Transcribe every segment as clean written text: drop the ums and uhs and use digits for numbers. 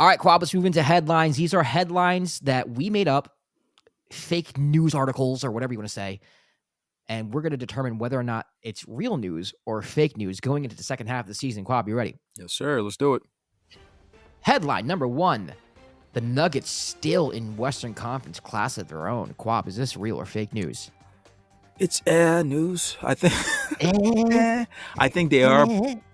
All right, Kwab, let's move into headlines. These are headlines that we made up, fake news articles or whatever you want to say, and we're going to determine whether or not it's real news or fake news going into the second half of the season. Kwab, you ready? Yes, sir. Let's do it. Headline number one, the Nuggets still in Western Conference class of their own. Kwab, is this real or fake news? It's news. I think. I think they are.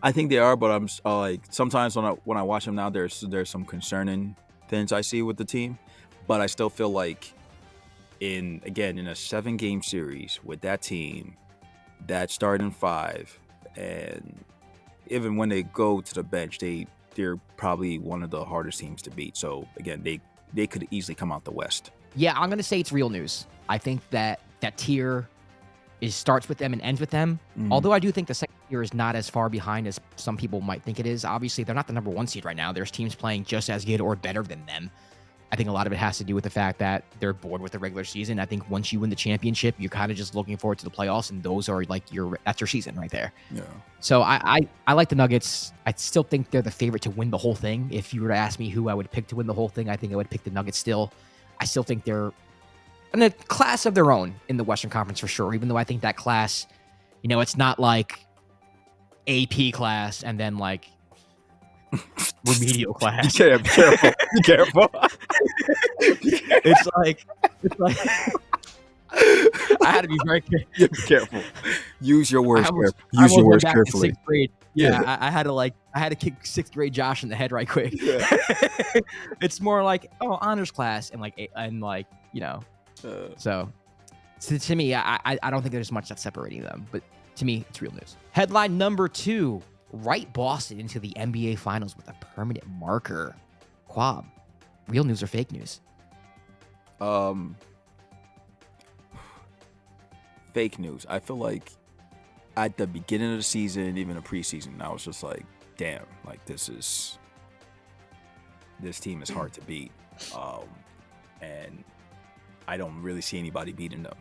I think they are. But I'm like sometimes when I watch them now, there's some concerning things I see with the team. But I still feel like in a 7-game series with that team, that starting five, and even when they go to the bench, they're probably one of the hardest teams to beat. So again, they could easily come out the West. Yeah, I'm going to say it's real news. I think that tier starts with them and ends with them. Although I do think the second tier is not as far behind as some people might think it is. Obviously, they're not the number one seed right now. There's teams playing just as good or better than them. I think a lot of it has to do with the fact that they're bored with the regular season. I think once you win the championship, you're kind of just looking forward to the playoffs, and those are like that's your season right there. Yeah. So I like the Nuggets. I still think they're the favorite to win the whole thing. If you were to ask me who I would pick to win the whole thing, I think I would pick the Nuggets still. I still think they're in a class of their own in the Western Conference for sure, even though I think that class, it's not like AP class and then like remedial class. Be careful. Be careful. It's like I had to be very Be careful. Use your words carefully. Use your words carefully. Sixth grade. Yeah, I had to kick sixth grade Josh in the head right quick. Yeah. It's more like honors class and So to me, I don't think there's much that's separating them, but to me, it's real news. Headline number 2, write Boston into the NBA Finals with a permanent marker. Kwab, real news or fake news? Fake news. I feel like at the beginning of the season, even the preseason, I was just like, damn, like this team is hard to beat. And I don't really see anybody beating them.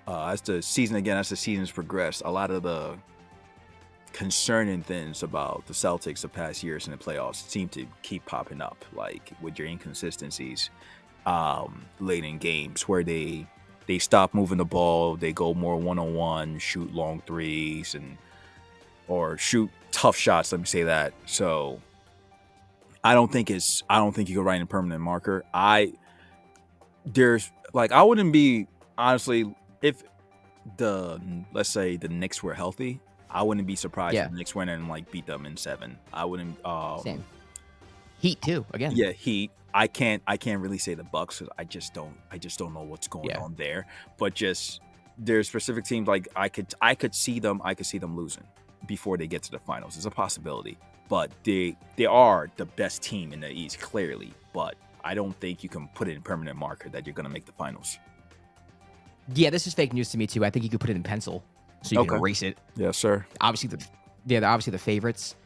As the season's progressed, a lot of the concerning things about the Celtics the past years in the playoffs seem to keep popping up, like with your inconsistencies late in games where they stop moving the ball, they go more one-on-one, shoot long threes or shoot tough shots, let me say that. So I don't think you could write in a permanent marker. I wouldn't be, honestly, if let's say the Knicks were healthy, I wouldn't be surprised if the Knicks went in and beat them in 7. I wouldn't. Same. Heat too. Again. Yeah, Heat. I can't really say the Bucks because I just don't know what's going on there. But just there's specific teams like I could see them losing before they get to the finals. It's a possibility, but they are the best team in the East clearly. But I don't think you can put it in permanent marker that you're going to make the finals. Yeah, this is fake news to me too. I think you could put it in pencil so you can erase it. Yes, sir. Obviously, they're obviously the favorites.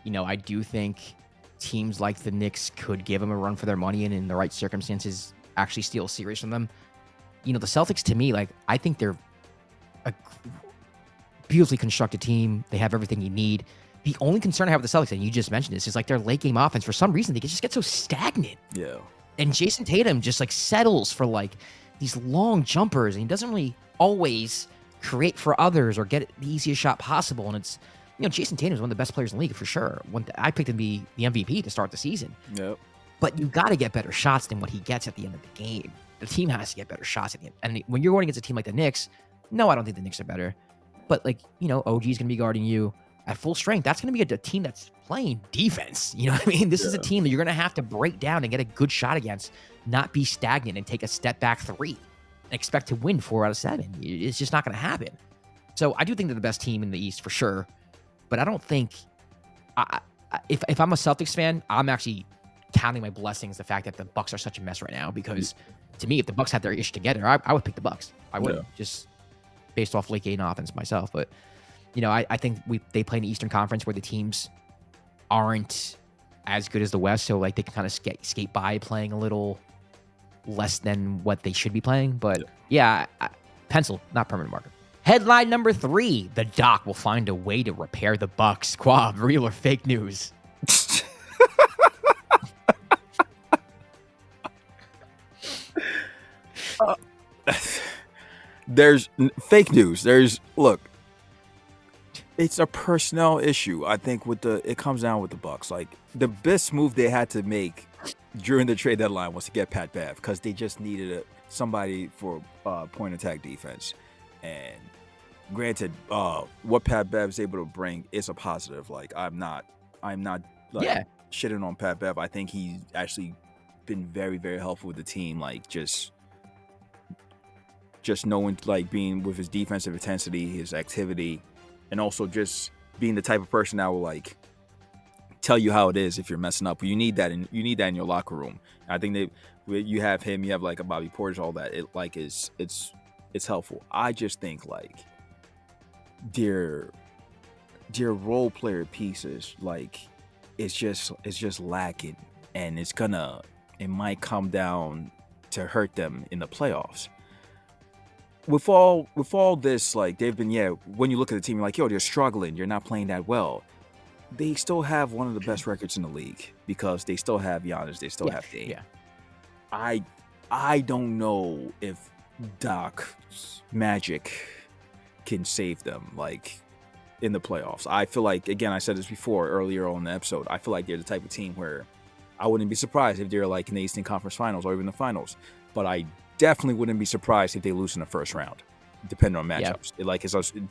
I do think teams like the Knicks could give them a run for their money and in the right circumstances actually steal a series from them. The Celtics, to me, I think they're a beautifully constructed team. They have everything you need. The only concern I have with the Celtics, and you just mentioned this, is their late game offense. For some reason, they just get so stagnant. Yeah. And Jason Tatum just settles for these long jumpers, and he doesn't really always create for others or get the easiest shot possible. And it's, Jason Tatum is one of the best players in the league for sure. I picked him to be the MVP to start the season. Yep. But you got to get better shots than what he gets at the end of the game. The team has to get better shots at the end. And when you're going against a team like the Knicks, no, I don't think the Knicks are better. But OG is going to be guarding you at full strength. That's going to be a team that's playing defense. You know what I mean? This is a team that you're going to have to break down and get a good shot against, not be stagnant and take a step back 3 and expect to win 4 out of 7. It's just not going to happen. So I do think they're the best team in the East for sure. But I don't think if I'm a Celtics fan, I'm actually counting my blessings the fact that the Bucks are such a mess right now, because to me, if the Bucks had their ish together, I would pick the Bucks. I would, just based off late game offense myself. But I think they play in the Eastern Conference where the teams aren't as good as the West, so they can kind of skate by playing a little less than what they should be playing. But pencil, not permanent marker. Headline number 3, the Doc will find a way to repair the Bucks. Kwab, real or fake news? there's fake news. Look, it's a personnel issue. I think it comes down with the Bucks. Like the best move they had to make during the trade deadline was to get Pat Bev because they just needed somebody for point attack defense. And granted, what Pat Bev is able to bring is a positive. Like I'm not like shitting on Pat Bev. I think he's actually been very, very helpful with the team. Like just knowing, like being with his defensive intensity, his activity, and also just being the type of person that will like tell you how it is if you're messing up. You need that in your locker room. And I think you have him, you have like a Bobby Portis, all that. It like it's helpful. I just think like their role player pieces, like it's just lacking, and it might come down to hurt them in the playoffs. With all this, like they've been, when you look at the team, you're like, yo, they're struggling. You're not playing that well. They still have one of the best records in the league because they still have Giannis. They still have Dame. Yeah. I don't know if Doc's magic can save them, like in the playoffs. I feel like, again, I said this before earlier on in the episode, I feel like they're the type of team where I wouldn't be surprised if they're like in the Eastern Conference Finals or even the finals. But I definitely wouldn't be surprised if they lose in the first round, depending on matchups.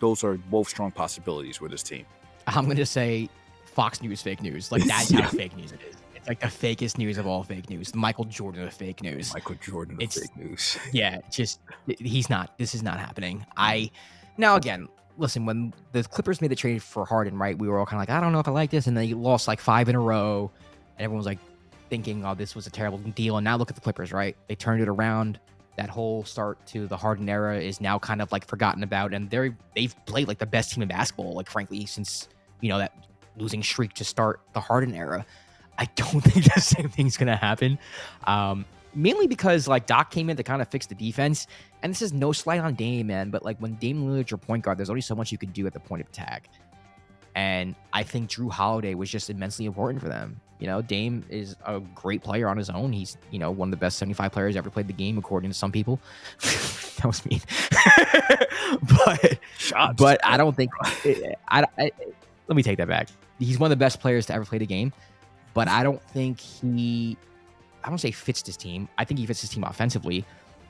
Those are both strong possibilities with this team. I'm going to say Fox News fake news. Like, that's how fake news it is. It's like the fakest news of all fake news. Michael Jordan of fake news. Michael Jordan of fake news. Yeah, this is not happening. Now, again, listen, when the Clippers made the trade for Harden, right, we were all kind of like, I don't know if I like this. And they lost like 5 in a row. And everyone was like thinking, oh, this was a terrible deal. And now look at the Clippers, right? They turned it around. That whole start to the Harden era is now kind of like forgotten about. And they've played like the best team in basketball, like frankly, since, that losing streak to start the Harden era. I don't think the same thing's going to happen. Mainly because like Doc came in to kind of fix the defense. And this is no slight on Dame, man. But like when Dame Lillard's your point guard, there's only so much you could do at the point of attack. And I think Drew Holiday was just immensely important for them. Dame is a great player on his own. He's, one of the best 75 players ever played the game, according to some people. That was mean. but I don't think let me take that back. He's one of the best players to ever play the game, but I don't think I don't say fits this team. I think he fits his team offensively,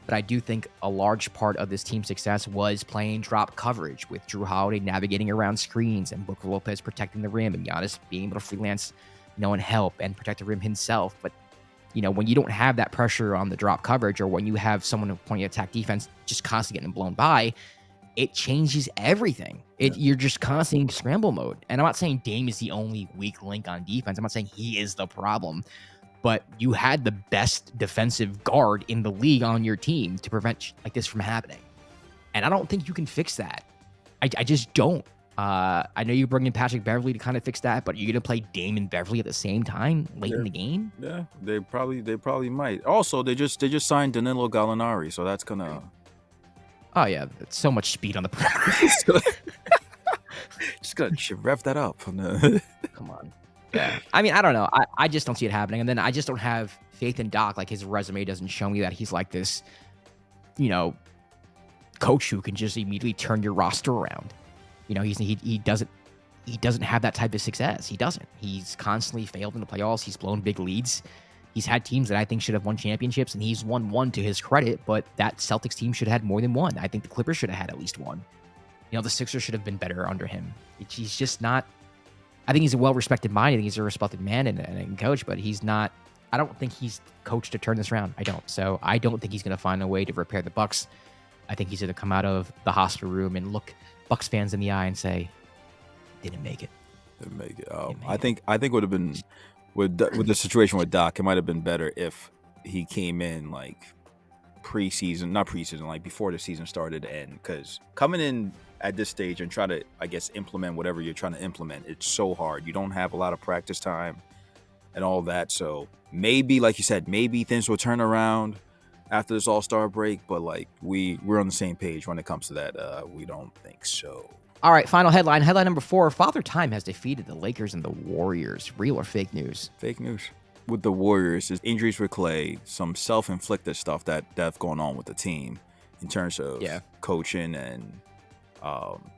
but I do think a large part of this team's success was playing drop coverage with Drew Holiday navigating around screens and Booker Lopez protecting the rim and Giannis being able to freelance, and help and protect the rim himself. But, when you don't have that pressure on the drop coverage, or when you have someone pointing attack defense just constantly getting blown by, it changes everything. You're just constantly in scramble mode. And I'm not saying Dame is the only weak link on defense. I'm not saying he is the problem. But you had the best defensive guard in the league on your team to prevent like this from happening. And I don't think you can fix that. I just don't. I know you bring in Patrick Beverley to kind of fix that, but you're going to play Dame and Beverley at the same time late in the game? Yeah, they probably might. Also, they just signed Danilo Gallinari, so that's going to... Oh, yeah. That's so much speed on the perimeter. Just got to rev that up. Come on. Yeah. I mean, I don't know. I just don't see it happening. And then I just don't have faith in Doc. Like, his resume doesn't show me that he's like this, coach who can just immediately turn your roster around. He doesn't have that type of success. He doesn't. He's constantly failed in the playoffs. He's blown big leads. He's had teams that I think should have won championships, and he's won one to his credit, but that Celtics team should have had more than one. I think the Clippers should have had at least one. The Sixers should have been better under him. He's just not... I think he's a well-respected mind. I think he's a respected man and a coach, but he's not... I don't think he's coached to turn this around. I don't. So I don't think he's going to find a way to repair the Bucks. I think he's going to come out of the hospital room and look Bucks fans in the eye and say, didn't make it. Didn't make it. I think would have been... With the situation with Doc, it might have been better if he came in like not preseason, like before the season started. And because coming in at this stage and try to, I guess, implement whatever you're trying to implement, it's so hard. You don't have a lot of practice time and all that. So maybe, like you said, maybe things will turn around after this All-Star break. But like we're on the same page when it comes to that. We don't think so. All right, final headline. Headline number 4, Father Time has defeated the Lakers and the Warriors. Real or fake news? Fake news. With the Warriors, there's injuries with Clay, some self-inflicted stuff that's going on with the team. in terms of Yeah. coaching and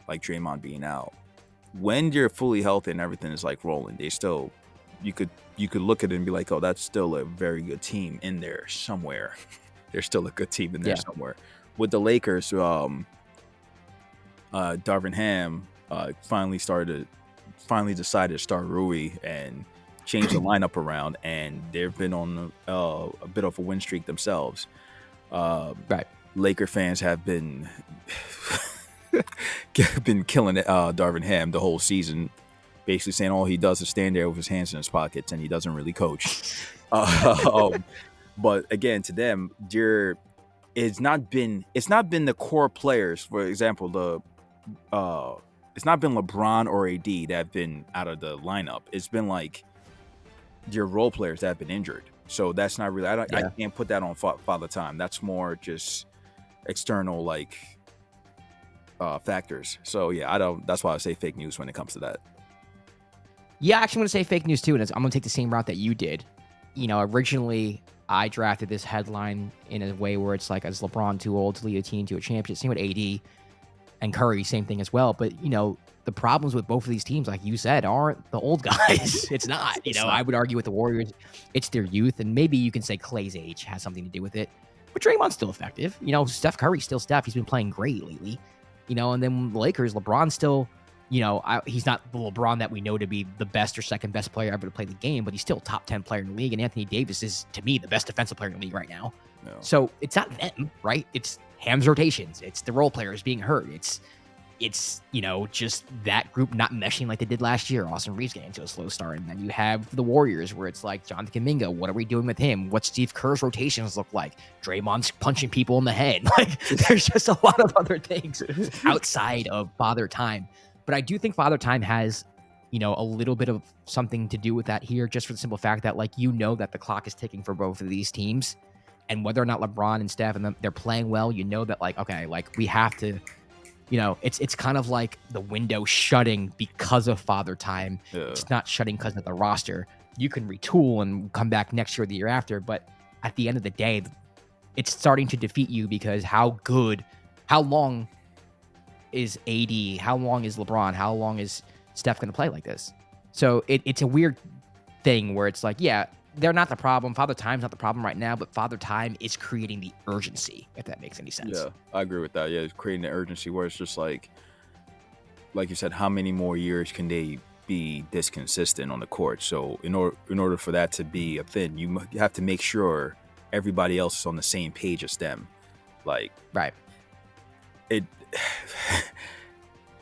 like Draymond being out. When you're fully healthy and everything is like rolling, they still you could look at it and be like, oh, that's still a very good team in there somewhere. There's still a good team in there Yeah. somewhere. With the Lakers, Darvin Ham finally decided to start Rui and change the lineup around, and they've been on a bit of a win streak themselves. Right. Laker fans have been killing Darvin Ham the whole season, basically saying all he does is stand there with his hands in his pockets and he doesn't really coach. But again, to them, it's not been the core players. For example, it's not been LeBron or AD that have been out of the lineup. It's been like your role players that have been injured. So that's not really. I can't put that on Father Time. That's more just external like factors. So yeah, I don't. That's why I say fake news when it comes to that. Yeah, actually, I'm going to say fake news too, and I'm going to take the same route that you did. Originally, I drafted this headline in a way where it's like, is LeBron too old to lead a team to a championship? Same with AD and Curry, same thing as well. But, the problems with both of these teams, like you said, aren't the old guys. It's not. I would argue with the Warriors, it's their youth, and maybe you can say Clay's age has something to do with it. But Draymond's still effective. Steph Curry's still Steph. He's been playing great lately. And then the Lakers, LeBron's still... he's not the LeBron that we know to be the best or second best player ever to play the game, but he's still top 10 player in the league. And Anthony Davis is, to me, the best defensive player in the league right now. No. So it's not them, right? It's Ham's rotations. It's the role players being hurt. It's just that group not meshing like they did last year. Austin Reeves getting to a slow start. And then you have the Warriors where it's like Jonathan Kuminga. What are we doing with him? What Steve Kerr's rotations look like? Draymond's punching people in the head. Like there's just a lot of other things outside of Father Time. But I do think Father Time has, a little bit of something to do with that here, just for the simple fact that, that the clock is ticking for both of these teams. And whether or not LeBron and Steph and them, they're playing well, that, we have to, it's kind of like the window shutting because of Father Time. Yeah. It's not shutting because of the roster. You can retool and come back next year or the year after. But at the end of the day, it's starting to defeat you because how long is AD? How long is LeBron? How long is Steph going to play like this? So it's a weird thing where it's like, yeah, they're not the problem. Father Time's not the problem right now, but Father Time is creating the urgency, if that makes any sense. Yeah, I agree with that. Yeah, it's creating the urgency where it's just like you said, how many more years can they be this consistent on the court? So in order for that to be a thing, you have to make sure everybody else is on the same page as them. Like, right.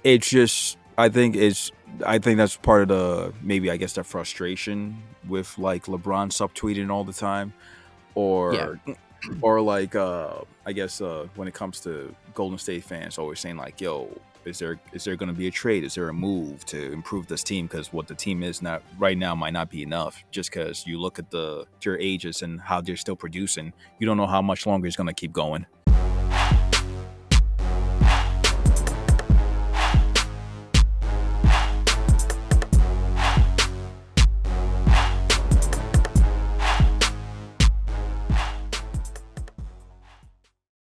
It's just I think that's part of the the frustration with like LeBron subtweeting all the time, or like when it comes to Golden State fans always saying like, yo, is there going to be a trade? Is there a move to improve this team? Because what the team is not right now might not be enough. Just because you look at their ages and how they're still producing, you don't know how much longer it's going to keep going.